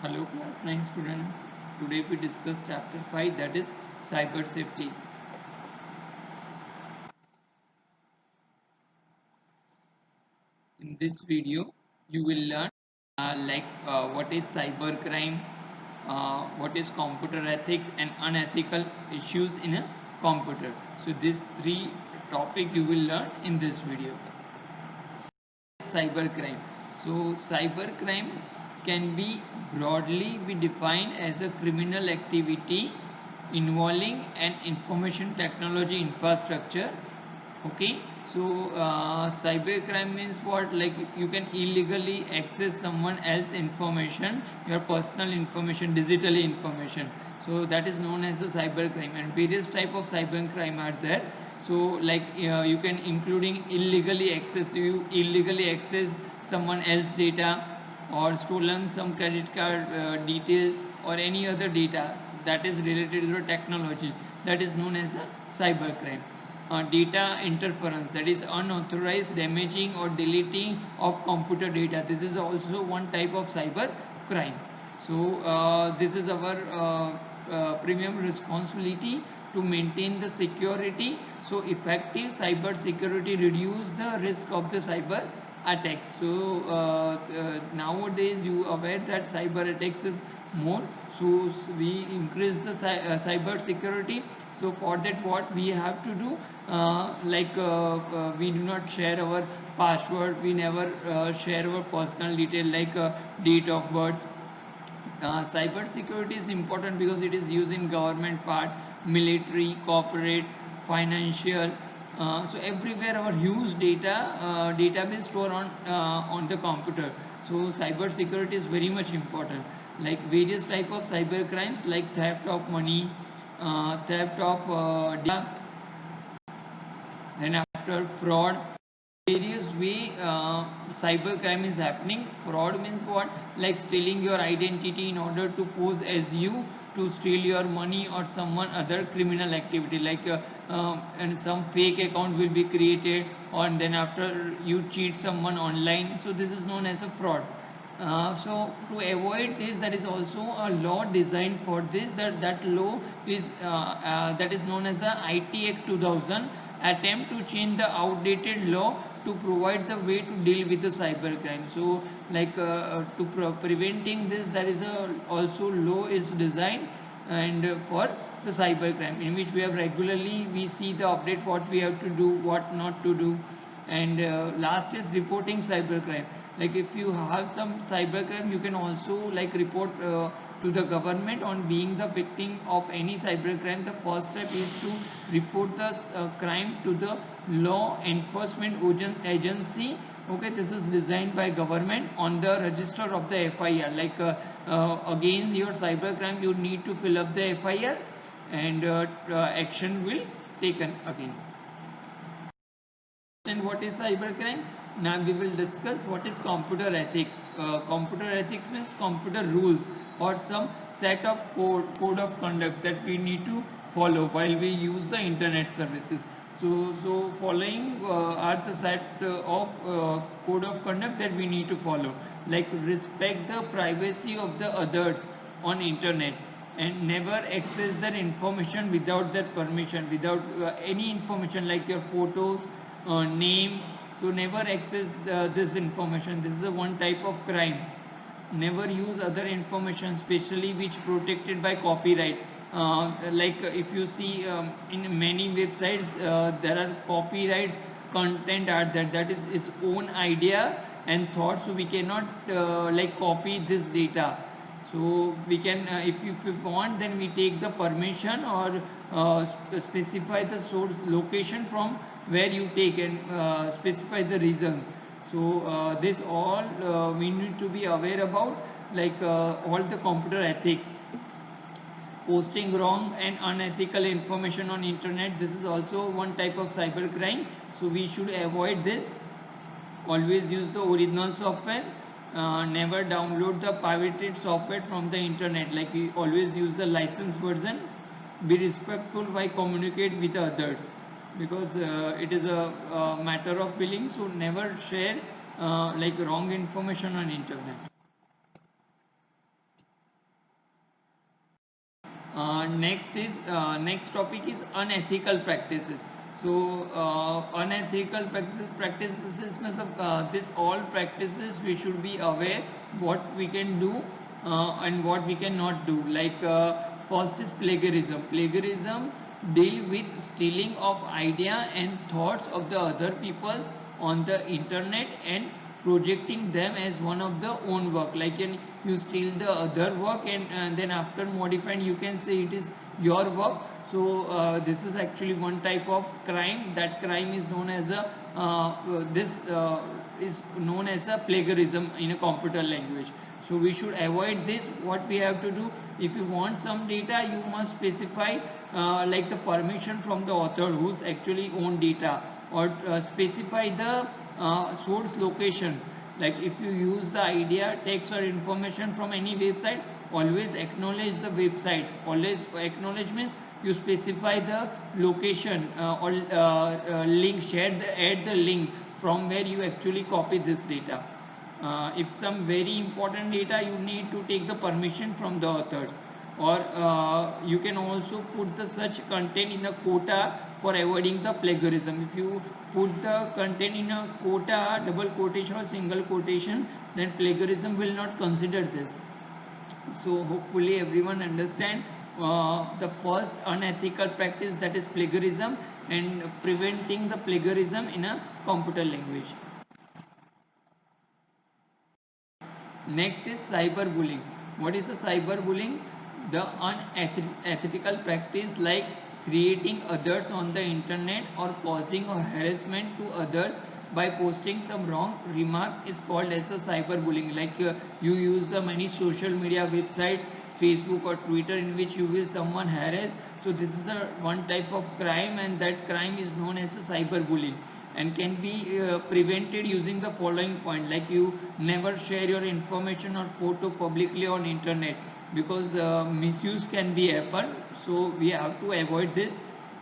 Hello class 9 students. Today we discuss chapter 5, that is cyber safety. In this video you will learn what is cyber crime, what is computer ethics and unethical issues in a computer. So these three topic you will learn in this video. Cybercrime. So cybercrime can be broadly be defined as a criminal activity involving an information technology infrastructure. Okay, so cybercrime means what? Like you can illegally access someone else's information, your personal information, digitally information. So that is known as a cybercrime, and various type of cybercrime are there. So like you can including illegally access someone else data, or stolen some credit card details or any other data that is related to technology, that is known as a cybercrime. Data interference, that is unauthorized damaging or deleting of computer data, this is also one type of cyber crime. So this is our premium responsibility to maintain the security. So effective cyber security reduce the risk of the cyber attacks. So nowadays you aware that cyber attacks is more, so we increase the cyber security. So for that what we have to do, we do not share our password, we never share our personal detail like date of birth. Cyber security is important because it is used in government part, military, corporate, financial. So everywhere our huge database store on the computer. So cyber security is very much important. Like various type of cyber crimes like theft of money, theft of data, then after fraud, various way cyber crime is happening. Fraud means what? Like stealing your identity in order to pose as you, to steal your money or someone other criminal activity, like and some fake account will be created, or then after you cheat someone online, so this is known as a fraud. So to avoid this, there is also a law designed for this. That law is that is known as the IT Act 2000. Attempt to change the outdated law to provide the way to deal with the cybercrime. So like preventing this, there is a also law is designed and for the cybercrime, in which we have regularly we see the update what we have to do, what not to do. And last is reporting cybercrime. Like if you have some cybercrime, you can also like report to the government on being the victim of any cybercrime. The first step is to report the crime to the law enforcement agency. Okay, this is designed by government on the register of the FIR. Like against your cybercrime, you need to fill up the FIR, and action will taken against. And what is cybercrime? Now we will discuss what is computer ethics. Computer ethics means computer rules or some set of code of conduct that we need to follow while we use the internet services. So following are the set of code of conduct that we need to follow, like respect the privacy of the others on internet, and never access their information without their permission, without any information like your photos, name. So never access this information. This is a one type of crime. Never use other information, especially which protected by copyright. Like if you see in many websites, there are copyrights content are that is its own idea and thought, so we cannot like copy this data. So we can if you want, then we take the permission or specify the source location from where you take, and specify the reason. So this all we need to be aware about, like all the computer ethics. Posting wrong and unethical information on internet, this is also one type of cyber crime, so we should avoid this. Always use the original software. Never download the pirated software from the internet, like we always use the licensed version. Be respectful while communicate with others, because it is a matter of feeling. So never share like wrong information on internet. Next topic is unethical practices. So unethical practices means this all practices we should be aware what we can do and what we cannot do. Like first is plagiarism. Plagiarism deal with stealing of idea and thoughts of the other people's on the internet and projecting them as one of the own work. Like you steal the other work and then after modifying you can say it is your work. So this is actually one type of crime. That crime is known as a this is known as a plagiarism in a computer language. So we should avoid this. What we have to do, if you want some data, you must specify like the permission from the author who's actually own data, or specify the source location. Like if you use the idea, text or information from any website, always acknowledge the websites. Always acknowledge means you specify the location or link, add the link from where you actually copy this data. If some very important data, you need to take the permission from the authors, or you can also put the such content in a quota for avoiding the plagiarism. If you put the content in a quota, double quotation or single quotation, then plagiarism will not consider this. So hopefully everyone understand the first unethical practice, that is plagiarism, and preventing the plagiarism in a computer language. Next is cyberbullying. What is a cyberbullying? The unethical practice like creating others on the internet or causing a harassment to others by posting some wrong remark is called as a cyberbullying. Like you use the many social media websites, Facebook or Twitter, in which you will someone harass. So this is a one type of crime, and that crime is known as a cyberbullying and can be prevented using the following point. Like you never share your information or photo publicly on internet, because misuse can be happen. So we have to avoid this.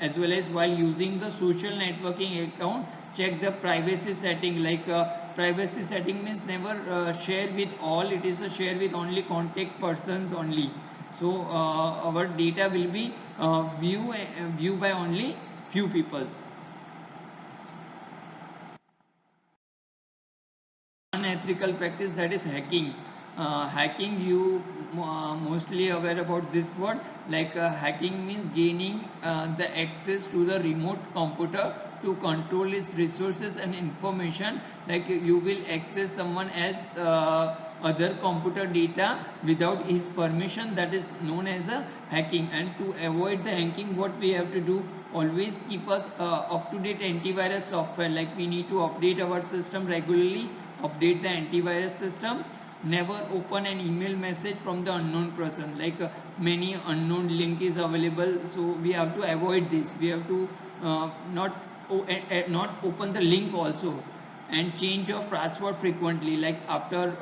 As well as while using the social networking account, check the privacy setting. Like privacy setting means never share with all, it is a share with only contact persons only. So our data will be view by only few peoples. Unethical practice, that is hacking. Hacking, you mostly aware about this word. Like hacking means gaining the access to the remote computer to control its resources and information. Like you will access someone else other computer data without his permission, that is known as a hacking. And to avoid the hacking, what we have to do, always keep us up to date antivirus software. Like we need to update our system regularly, update the antivirus system. Never open an email message from the unknown person. Like many unknown link is available, so we have to avoid this. We have to not open the link also, and change your password frequently. Like after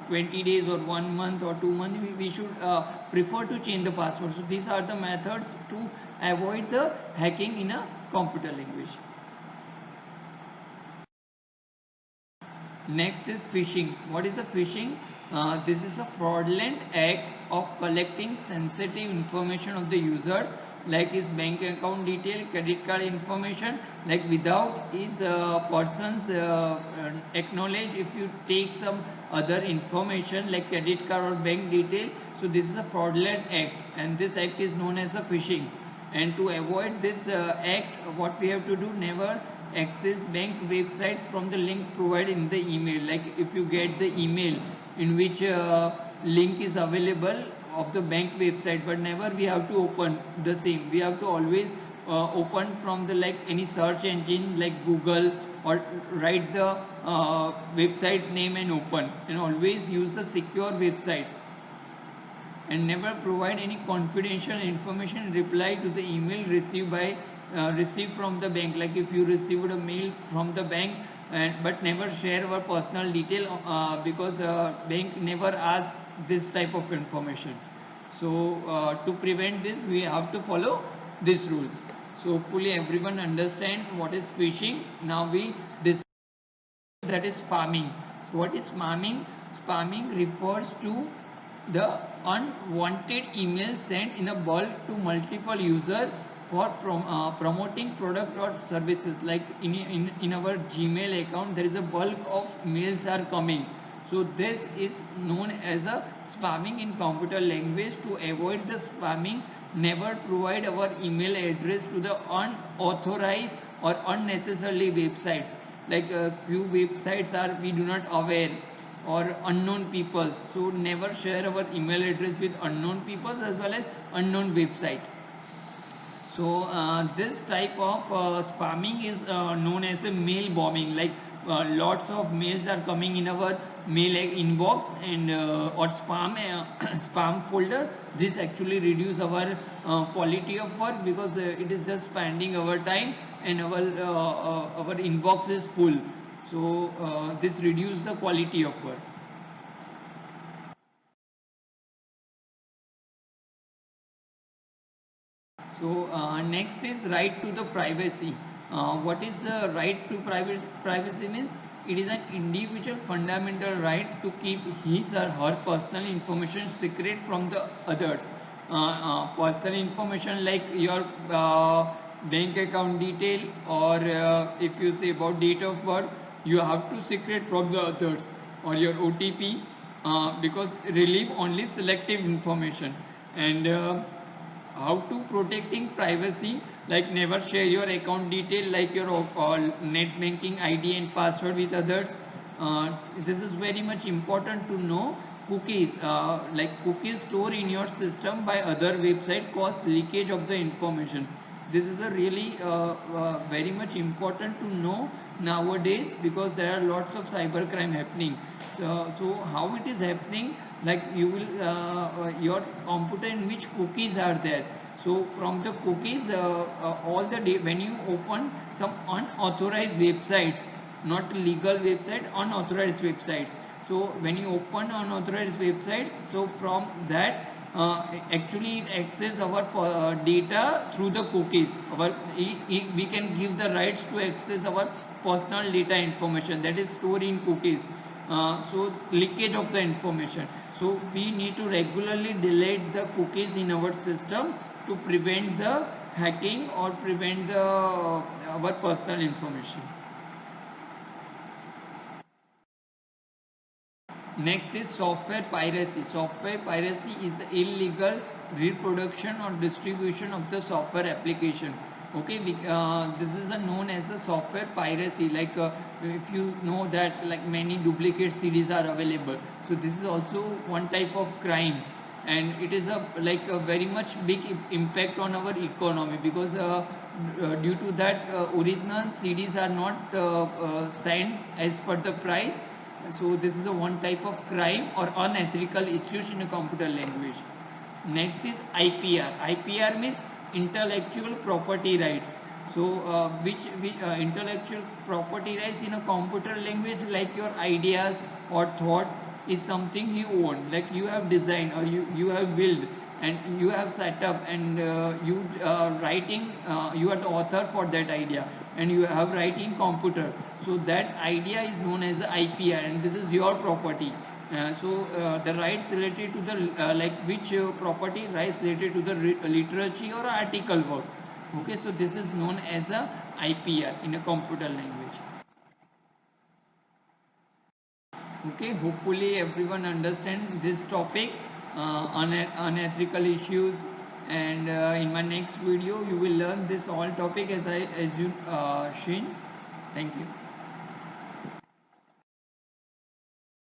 20 days or 1 month or 2 months, we should prefer to change the password. So these are the methods to avoid the hacking in a computer language. Next is phishing. What is a phishing? This is a fraudulent act of collecting sensitive information of the users, like his bank account detail, credit card information, like without his person's acknowledge. If you take some other information like credit card or bank detail, so this is a fraudulent act, and this act is known as a phishing. And to avoid this act, what we have to do, never access bank websites from the link provided in the email. Like if you get the email in which link is available of the bank website, but never we have to open the same. We have to always open from the like any search engine like Google, or write the website name and open, and always use the secure websites, and never provide any confidential information in reply to the email received from the bank. Like if you received a mail from the bank, but never share our personal detail, because bank never asks this type of information. So to prevent this, we have to follow these rules. So hopefully everyone understand what is phishing. Now we discuss that is spamming. So what is spamming? Spamming refers to the unwanted email sent in a bulk to multiple users for promoting product or services. Like in our Gmail account, there is a bulk of mails are coming. So this is known as a spamming in computer language. To avoid the spamming, never provide our email address to the unauthorized or unnecessarily websites. Like few websites are we do not aware, or unknown peoples, so never share our email address with unknown peoples as well as unknown website. So this type of spamming is known as a mail bombing. Like lots of mails are coming in our mail inbox and or spam spam folder. This actually reduce our quality of work, because it is just spending our time and our inbox is full. So this reduce the quality of work. So next is right to the privacy. What is the right to privacy means? It is an individual fundamental right to keep his or her personal information secret from the others. Personal information like your bank account detail, or if you say about date of birth, you have to secret from the others, or your OTP, because relieve only selective information. And how to protecting privacy, like never share your account detail like your net banking ID and password with others. This is very much important to know. Cookies, like cookies stored in your system by other website cause leakage of the information. This is a really very much important to know nowadays, because there are lots of cybercrime happening. So how it is happening, like you will your computer in which cookies are there. So from the cookies, all the day when you open some unauthorized websites, not legal website, unauthorized websites. So when you open unauthorized websites, so from that actually it access our data through the cookies. We can give the rights to access our personal data information that is stored in cookies. So leakage of the information. So we need to regularly delete the cookies in our system to prevent the hacking or prevent the our personal information. Next is software piracy. Software piracy is the illegal reproduction or distribution of the software application. Okay, this is known as a software piracy. Like if you know that like many duplicate CDs are available, so this is also one type of crime, and it is a like a very much big impact on our economy, because due to that original CDs are not signed as per the price. So this is a one type of crime or unethical issues in a computer language. Next is IPR. IPR means intellectual property rights. So intellectual property rights in a computer language, like your ideas or thought is something you own, like you have designed or you have built and you have set up, and you writing, you are the author for that idea, and you have writing computer. So that idea is known as IPR, and this is your property. The rights related to the like which property rights related to the literature or article work. Okay, so this is known as a IPR in a computer language. Okay, hopefully everyone understand this topic, unethical issues, and in my next video you will learn this all topic as you Shin. Thank you.